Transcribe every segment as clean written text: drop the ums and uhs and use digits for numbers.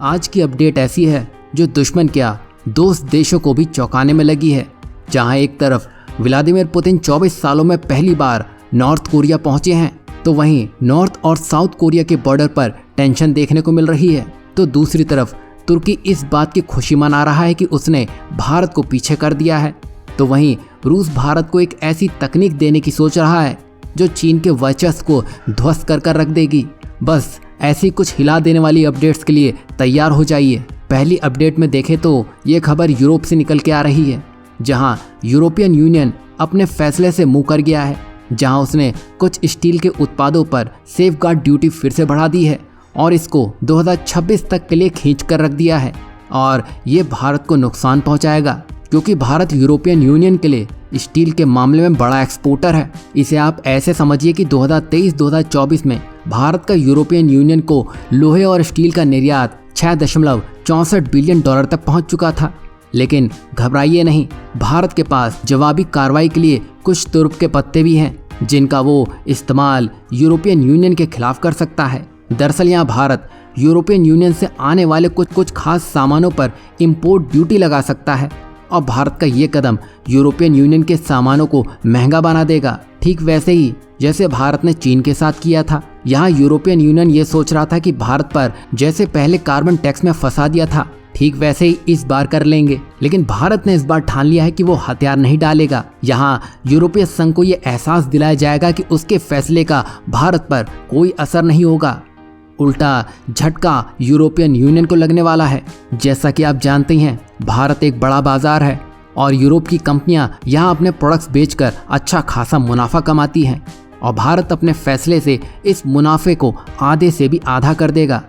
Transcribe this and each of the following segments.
आज की अपडेट ऐसी है जो दुश्मन क्या दोस्त देशों को भी चौंकाने में लगी है। जहां एक तरफ व्लादिमीर पुतिन 24 सालों में पहली बार नॉर्थ कोरिया पहुंचे हैं, तो वहीं नॉर्थ और साउथ कोरिया के बॉर्डर पर टेंशन देखने को मिल रही है। तो दूसरी तरफ तुर्की इस बात की खुशी मना रहा है कि उसने भारत को पीछे कर दिया है। तो वहीं रूस भारत को एक ऐसी तकनीक देने की सोच रहा है जो चीन के वर्चस्व को ध्वस्त कर रख देगी। बस ऐसी कुछ हिला देने वाली अपडेट्स के लिए तैयार हो जाइए। पहली अपडेट में देखें तो ये खबर यूरोप से निकल के आ रही है, जहां यूरोपियन यूनियन अपने फैसले से मुंह कर गया है, जहां उसने कुछ स्टील के उत्पादों पर सेफगार्ड ड्यूटी फिर से बढ़ा दी है और इसको 2026 तक के लिए खींच कर रख दिया है। और ये भारत को नुकसान पहुंचाएगा क्योंकि भारत यूरोपियन यूनियन के लिए स्टील के मामले में बड़ा एक्सपोर्टर है। इसे आप ऐसे समझिए कि 2023-2024 में भारत का यूरोपियन यूनियन को लोहे और स्टील का निर्यात 6.64 बिलियन डॉलर तक पहुंच चुका था। लेकिन घबराइए नहीं, भारत के पास जवाबी कार्रवाई के लिए कुछ तुर्क के पत्ते भी हैं जिनका वो इस्तेमाल यूरोपियन यूनियन के खिलाफ कर सकता है। दरअसल यहाँ भारत यूरोपियन यूनियन से आने वाले कुछ खास सामानों पर इंपोर्ट ड्यूटी लगा सकता है और भारत का ये कदम यूरोपियन यूनियन के सामानों को महंगा बना देगा, ठीक वैसे ही जैसे भारत ने चीन के साथ किया था। यहाँ यूरोपियन यूनियन ये सोच रहा था कि भारत पर जैसे पहले कार्बन टैक्स में फंसा दिया था, ठीक वैसे ही इस बार कर लेंगे। लेकिन भारत ने इस बार ठान लिया है कि वो हथियार नहीं डालेगा। यहाँ यूरोपीय संघ को ये एहसास दिलाया जाएगा कि उसके फैसले का भारत पर कोई असर नहीं होगा। उल्टा झटका यूरोपियन यूनियन को लगने वाला है। जैसा कि आप जानते हैं, भारत एक बड़ा बाजार है और यूरोप की कंपनियां यहाँ अपने प्रोडक्ट्स बेचकर अच्छा खासा मुनाफा कमाती हैं और भारत अपने फैसले से इस मुनाफे को आधे से भी आधा कर देगा।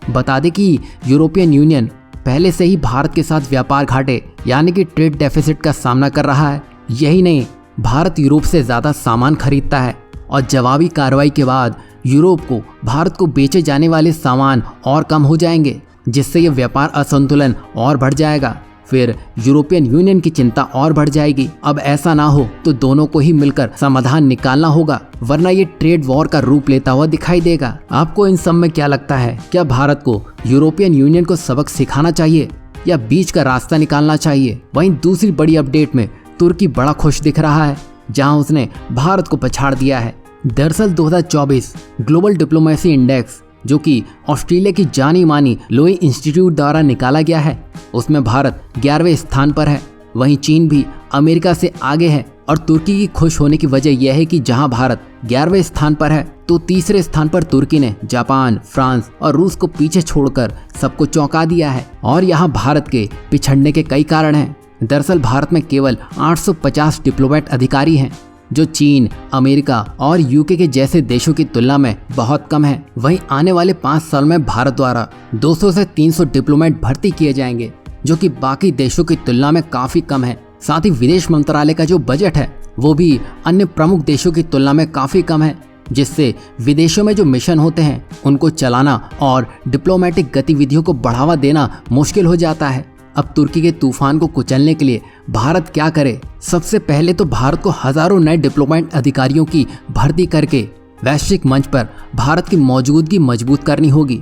बता दें कि यूरोपियन यूनियन पहले से ही भारत के साथ व्यापार घाटे यानी कि ट्रेड डेफिसिट का सामना कर रहा है। यही नहीं, भारत यूरोप से ज़्यादा सामान खरीदता है और जवाबी कार्रवाई के बाद यूरोप को भारत को बेचे जाने वाले सामान और कम हो जाएंगे, जिससे ये व्यापार असंतुलन और बढ़ जाएगा। फिर यूरोपियन यूनियन की चिंता और बढ़ जाएगी। अब ऐसा ना हो तो दोनों को ही मिलकर समाधान निकालना होगा, वरना ये ट्रेड वॉर का रूप लेता हुआ दिखाई देगा। आपको इन सब में क्या लगता है? क्या भारत को यूरोपियन यूनियन को सबक सिखाना चाहिए या बीच का रास्ता निकालना चाहिए? वहीं दूसरी बड़ी अपडेट में तुर्की बड़ा खुश दिख रहा है, जहां उसने भारत को पछाड़ दिया है। दरअसल 2024 ग्लोबल डिप्लोमेसी इंडेक्स, जो कि ऑस्ट्रेलिया की जानी मानी लोई इंस्टीट्यूट द्वारा निकाला गया है, उसमें भारत 11वें स्थान पर है। वहीं चीन भी अमेरिका से आगे है और तुर्की की खुश होने की वजह यह है कि जहां भारत 11वें स्थान पर है, तो तीसरे स्थान पर तुर्की ने जापान, फ्रांस और रूस को पीछे छोड़कर सबको चौंका दिया है। और यहाँ भारत के पिछड़ने के कई कारण हैं। दरअसल भारत में केवल 850 डिप्लोमेट अधिकारी हैं, जो चीन, अमेरिका और यूके के जैसे देशों की तुलना में बहुत कम है। वहीं आने वाले 5 साल में भारत द्वारा 200 से 300 डिप्लोमेट भर्ती किए जाएंगे, जो कि बाकी देशों की तुलना में काफी कम है। साथ ही विदेश मंत्रालय का जो बजट है वो भी अन्य प्रमुख देशों की तुलना में काफी कम है, जिससे विदेशों में जो मिशन होते हैं उनको चलाना और डिप्लोमेटिक गतिविधियों को बढ़ावा देना मुश्किल हो जाता है। अब तुर्की के तूफान को कुचलने के लिए भारत क्या करे? सबसे पहले तो भारत को हजारों नए डिप्लोमेट अधिकारियों की भर्ती करके वैश्विक मंच पर भारत की मौजूदगी मजबूत करनी होगी।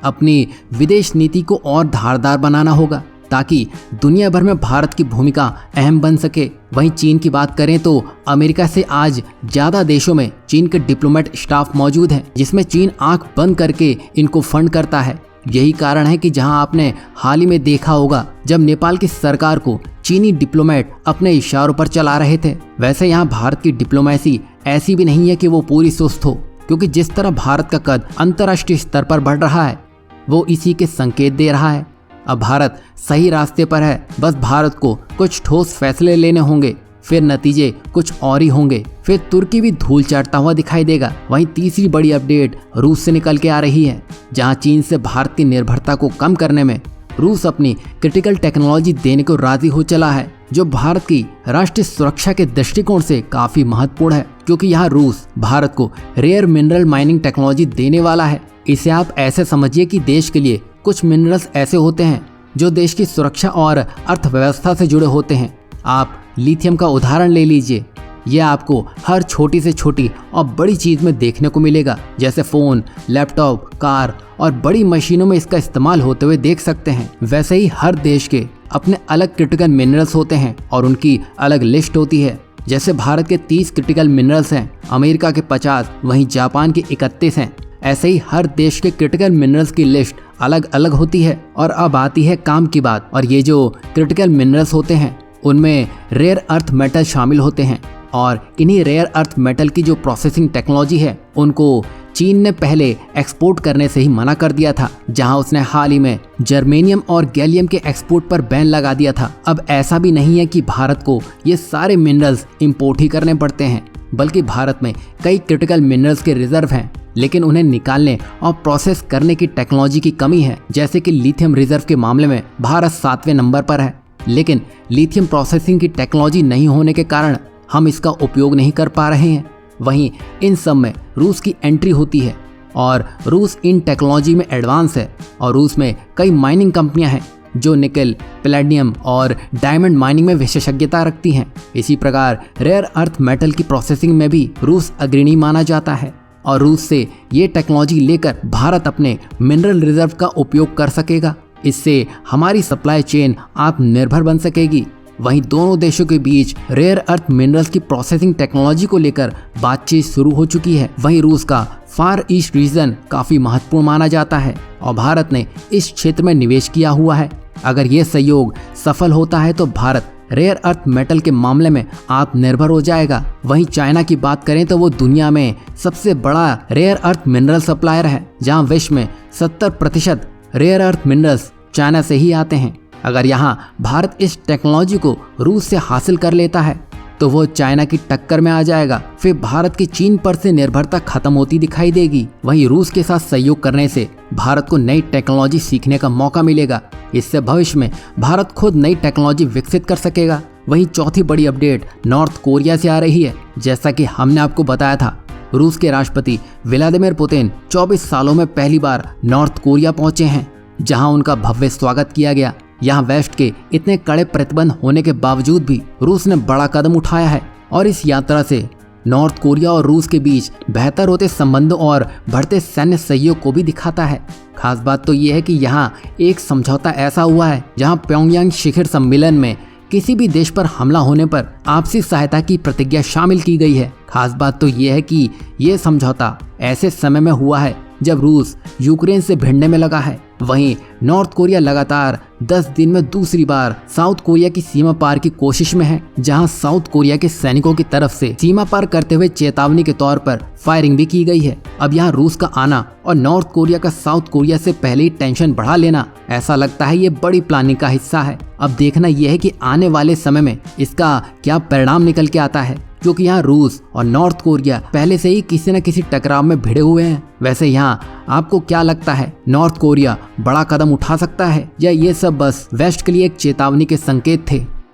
अपनी विदेश नीति को और धारदार बनाना होगा ताकि दुनिया भर में भारत की भूमिका अहम बन सके। वहीं चीन की बात करें तो अमेरिका से आज ज्यादा देशों में चीन के डिप्लोमेट स्टाफ मौजूद है, जिसमें चीन आंख बंद करके इनको फंड करता है। यही कारण है कि जहां आपने हाल ही में देखा होगा जब नेपाल की सरकार को चीनी डिप्लोमेट अपने इशारों पर चला रहे थे, वैसे यहाँ भारत की डिप्लोमेसी ऐसी भी नहीं है कि वो पूरी सुस्त हो, क्योंकि जिस तरह भारत का कद अंतर्राष्ट्रीय स्तर पर बढ़ रहा है वो इसी के संकेत दे रहा है। अब भारत सही रास्ते पर है, बस भारत को कुछ ठोस फैसले लेने होंगे, फिर नतीजे कुछ और ही होंगे। फिर तुर्की भी धूल चाटता हुआ दिखाई देगा। वहीं तीसरी बड़ी अपडेट रूस से निकल के आ रही है, जहां चीन से भारत की निर्भरता को कम करने में रूस अपनी क्रिटिकल टेक्नोलॉजी देने को राजी हो चला है, जो भारत की राष्ट्रीय सुरक्षा के दृष्टिकोण से काफी महत्वपूर्ण है, क्योंकि यहाँ रूस भारत को रेयर मिनरल माइनिंग टेक्नोलॉजी देने वाला है। इसे आप ऐसे समझिए कि देश के लिए कुछ मिनरल्स ऐसे होते हैं जो देश की सुरक्षा और अर्थव्यवस्था से जुड़े होते हैं। आप लिथियम का उदाहरण ले लीजिए। यह आपको हर छोटी से छोटी और बड़ी चीज में देखने को मिलेगा, जैसे फोन, लैपटॉप, कार और बड़ी मशीनों में इसका इस्तेमाल होते हुए देख सकते हैं। वैसे ही हर देश के अपने अलग क्रिटिकल मिनरल्स होते हैं और उनकी अलग लिस्ट होती है। जैसे भारत के 30 क्रिटिकल मिनरल्स हैं, अमेरिका के 50, वहीं जापान के 31 हैं। ऐसे ही हर देश के क्रिटिकल मिनरल्स की लिस्ट अलग अलग होती है। और अब आती है काम की बात, और ये जो क्रिटिकल मिनरल्स होते हैं उनमें रेयर अर्थ मेटल शामिल होते हैं। और इन्हीं रेयर अर्थ मेटल की जो प्रोसेसिंग टेक्नोलॉजी है उनको चीन ने पहले एक्सपोर्ट करने से ही मना कर दिया था, जहां उसने हाल ही में जर्मेनियम और गैलियम के एक्सपोर्ट पर बैन लगा दिया था। अब ऐसा भी नहीं है कि भारत को ये सारे मिनरल्स इंपोर्ट ही करने पड़ते हैं, बल्कि भारत में कई क्रिटिकल मिनरल्स के रिजर्व हैं, लेकिन उन्हें निकालने और प्रोसेस करने की टेक्नोलॉजी की कमी है। जैसे कि लिथियम रिजर्व के मामले में भारत 7वें नंबर पर है, लेकिन लिथियम प्रोसेसिंग की टेक्नोलॉजी नहीं होने के कारण हम इसका उपयोग नहीं कर पा रहे हैं। वहीं इन सब में रूस की एंट्री होती है और रूस इन टेक्नोलॉजी में एडवांस है। और रूस में कई माइनिंग कंपनियां हैं जो निकल, पैलेडियम और डायमंड माइनिंग में विशेषज्ञता रखती हैं। इसी प्रकार रेयर अर्थ मेटल की प्रोसेसिंग में भी रूस अग्रणी माना जाता है और रूस से ये टेक्नोलॉजी लेकर भारत अपने मिनरल रिजर्व का उपयोग कर सकेगा। इससे हमारी सप्लाई चेन आत्मनिर्भर बन सकेगी। वहीं दोनों देशों के बीच रेयर अर्थ मिनरल्स की प्रोसेसिंग टेक्नोलॉजी को लेकर बातचीत शुरू हो चुकी है। वहीं रूस का फार ईस्ट रीजन काफी महत्वपूर्ण माना जाता है और भारत ने इस क्षेत्र में निवेश किया हुआ है। अगर ये सहयोग सफल होता है तो भारत रेयर अर्थ मेटल के मामले में आत्मनिर्भर हो जाएगा। वहीं चाइना की बात करें तो वो दुनिया में सबसे बड़ा रेयर अर्थ मिनरल सप्लायर है, जहां विश्व में 70% रेयर अर्थ मिनरल्स चाइना से ही आते हैं। अगर यहाँ भारत इस टेक्नोलॉजी को रूस से हासिल कर लेता है तो वो चाइना की टक्कर में आ जाएगा। फिर भारत की चीन पर से निर्भरता खत्म होती दिखाई देगी। वहीं रूस के साथ सहयोग करने से भारत को नई टेक्नोलॉजी सीखने का मौका मिलेगा। इससे भविष्य में भारत खुद नई टेक्नोलॉजी विकसित कर सकेगा। वहीं चौथी बड़ी अपडेट नॉर्थ कोरिया से आ रही है। जैसा कि हमने आपको बताया था, रूस के राष्ट्रपति व्लादिमीर पुतिन 24 सालों में पहली बार नॉर्थ कोरिया पहुंचे हैं, जहां उनका भव्य स्वागत किया गया। यहाँ वेस्ट के इतने कड़े प्रतिबंध होने के बावजूद भी रूस ने बड़ा कदम उठाया है और इस यात्रा से नॉर्थ कोरिया और रूस के बीच बेहतर होते संबंधों और बढ़ते सैन्य सहयोग को भी दिखाता है। खास बात तो ये है कि यहाँ एक समझौता ऐसा हुआ है जहाँ प्योंगयांग शिखर सम्मेलन में किसी भी देश पर हमला होने पर आपसी सहायता की प्रतिज्ञा शामिल की गई है। खास बात तो ये है कि ये समझौता ऐसे समय में हुआ है जब रूस यूक्रेन से भिड़ने में लगा है। वहीं नॉर्थ कोरिया लगातार 10 दिन में दूसरी बार साउथ कोरिया की सीमा पार की कोशिश में है, जहां साउथ कोरिया के सैनिकों की तरफ से सीमा पार करते हुए चेतावनी के तौर पर फायरिंग भी की गई है। अब यहां रूस का आना और नॉर्थ कोरिया का साउथ कोरिया से पहले ही टेंशन बढ़ा लेना, ऐसा लगता है ये बड़ी प्लानिंग का हिस्सा है। अब देखना यह है कि आने वाले समय में इसका क्या परिणाम निकल के आता है, क्योंकि यहाँ रूस और नॉर्थ कोरिया पहले से ही किसी न किसी टकराव में भिड़े हुए हैं। वैसे यहाँ आपको क्या लगता है, नॉर्थ कोरिया बड़ा कदम उठा सकता है या ये सब बस वेस्ट के लिए एक चेतावनी के संकेत थे?